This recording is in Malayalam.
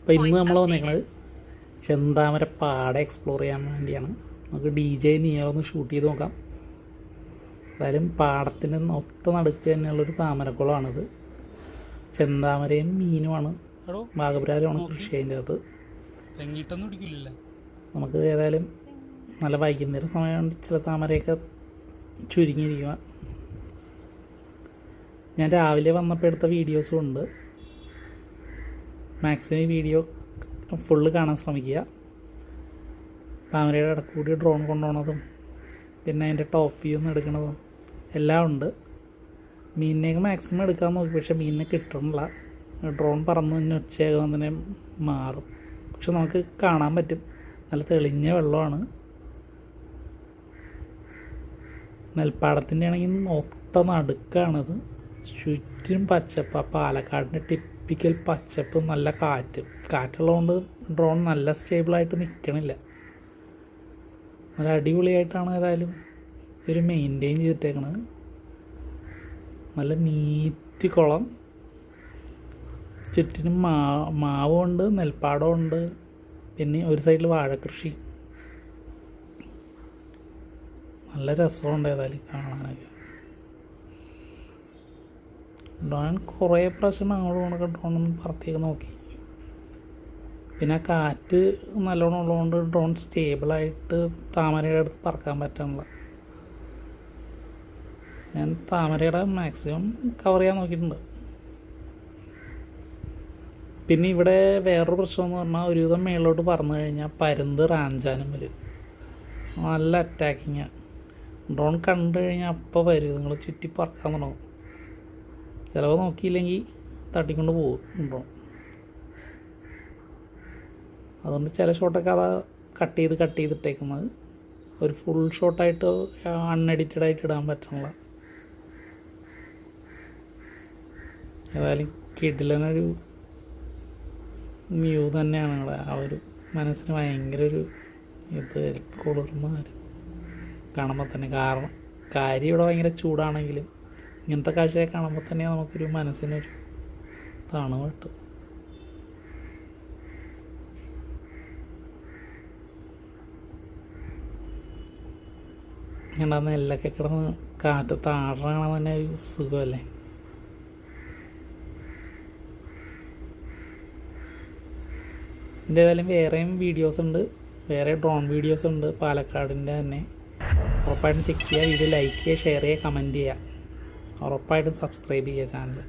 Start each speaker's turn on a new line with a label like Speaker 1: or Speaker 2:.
Speaker 1: അപ്പോൾ ഇന്ന് നമ്മൾ വന്നേക്കുന്നത് ചെന്താമര പാട എക്സ്പ്ലോർ ചെയ്യാൻ വേണ്ടിയാണ്. നമുക്ക് DJ നിയോ ഒന്ന് ഷൂട്ട് ചെയ്ത് നോക്കാം. എന്തായാലും പാടത്തിൻ്റെ ഒത്ത നടുക്ക് തന്നെയുള്ളൊരു താമരക്കുളമാണിത്. ചെന്താമരയും മീനുമാണ്, വാഗപുരാലുമാണ് കൃഷി അതിൻ്റെ അകത്ത്. നമുക്ക് ഏതായാലും നല്ല വൈകുന്നേരം സമയം ചില താമരയൊക്കെ ചുരുങ്ങിയിരിക്കുക. ഞാൻ രാവിലെ വന്നപ്പോൾ എടുത്ത വീഡിയോസും ഉണ്ട്. മാക്സിമം ഈ വീഡിയോ ഫുള്ള് കാണാൻ ശ്രമിക്കുക. താമരയുടെ ഇടക്കൂടി ഡ്രോൺ കൊണ്ടുപോകുന്നതും പിന്നെ അതിൻ്റെ ടോപ്പ് വ്യൂ ഒന്ന് എടുക്കുന്നതും എല്ലാം ഉണ്ട്. മീനിനെയൊക്കെ മാക്സിമം എടുക്കാൻ നോക്കി, പക്ഷേ മീനിനെ കിട്ടണില്ല. ഡ്രോൺ പറന്ന് തന്നെ ഉച്ചയാകുമ്പോൾ തന്നെ മാറും. പക്ഷെ നമുക്ക് കാണാൻ പറ്റും, നല്ല തെളിഞ്ഞ വെള്ളമാണ്. നെൽപ്പാടത്തിൻ്റെ ആണെങ്കിൽ ഒത്ത നടുക്കാണത്. ചുറ്റും പച്ചപ്പ്. ആ പാലക്കാടിൻ്റെ ടിപ്പിക്കൽ പച്ചപ്പ്, നല്ല കാറ്റുള്ളതുകൊണ്ട് ഡ്രോൺ നല്ല സ്റ്റേബിളായിട്ട് നിൽക്കണില്ല. നല്ല അടിപൊളിയായിട്ടാണ് ഏതായാലും ഒരു മെയിൻറ്റെയിൻ ചെയ്തിട്ടേക്കണത്. നല്ല നീറ്റ് കുളം, ചുറ്റിനും മാവുണ്ട്, നെൽപ്പാടമുണ്ട്, പിന്നെ ഒരു സൈഡിൽ വാഴക്കൃഷി. നല്ല രസമുണ്ട് ഏതായാലും കാണാനൊക്കെ. ഡ്രോൺ കുറേ പ്രാവശ്യം അങ്ങോട്ടും ഇങ്ങോട്ടൊക്കെ ഡ്രോൺ പറത്തിയൊക്കെ നോക്കി. പിന്നെ കാറ്റ് നല്ലോണം ഉള്ളതുകൊണ്ട് ഡ്രോൺ സ്റ്റേബിളായിട്ട് താമരയുടെ അടുത്ത് പറക്കാൻ പറ്റണില്ല. ഞാൻ താമരയുടെ മാക്സിമം കവർ ചെയ്യാൻ നോക്കിയിട്ടുണ്ട്. പിന്നെ ഇവിടെ വേറൊരു പ്രശ്നമെന്ന് പറഞ്ഞാൽ ഒരുവിധം മേളിലോട്ട് പറന്നു കഴിഞ്ഞാൽ പരുന്ത് റാഞ്ചാനും വരും. നല്ല അറ്റാക്കിങ്ങാണ്. ഡ്രോൺ കണ്ടു കഴിഞ്ഞാൽ അപ്പോൾ വരും, നിങ്ങൾ ചുറ്റി പറക്കാൻ തുടങ്ങും. ചിലവ് നോക്കിയില്ലെങ്കിൽ തട്ടിക്കൊണ്ട് പോകും ഡ്രോൺ. അതുകൊണ്ട് ചില ഷോട്ടൊക്കെ അത് കട്ട് ചെയ്തിട്ടേക്കുന്നത്. ഒരു ഫുൾ ഷോട്ടായിട്ട് അൺഎഡിറ്റഡ് ആയിട്ട് ഇടാൻ പറ്റണില്ല. ഏതായാലും കിടിലനൊരു വ്യൂ തന്നെയാണ് ഇവിടെ. ആ ഒരു മനസ്സിന് ഭയങ്കര ഒരു കുളിർമ കാണുമ്പോൾ തന്നെ. കാര്യം ഇവിടെ ഭയങ്കര ചൂടാണെങ്കിലും ഇങ്ങനത്തെ കാഴ്ചയെ കാണുമ്പോൾ തന്നെ നമുക്കൊരു മനസ്സിനൊരു തണുവ് കിട്ടും. ഇങ്ങനെ നെല്ലൊക്കെ കിടന്ന് കാറ്റ് താഴെ കാണാൻ തന്നെ ഒരു സുഖമല്ലേ. ഇതിൻ്റെ ഏതായാലും വേറെയും വീഡിയോസ് ഉണ്ട്, വേറെ ഡ്രോൺ വീഡിയോസ് ഉണ്ട് പാലക്കാടിൻ്റെ തന്നെ. ഉറപ്പായിട്ടും ചെക്ക് ചെയ്യുക, വീഡിയോ ലൈക്ക് ചെയ്യുക, ഷെയർ ചെയ്യുക, കമൻറ്റ് ചെയ്യുക. ഉറപ്പായിട്ടും സബ്സ്ക്രൈബ് ചെയ്യുക ചാനൽ.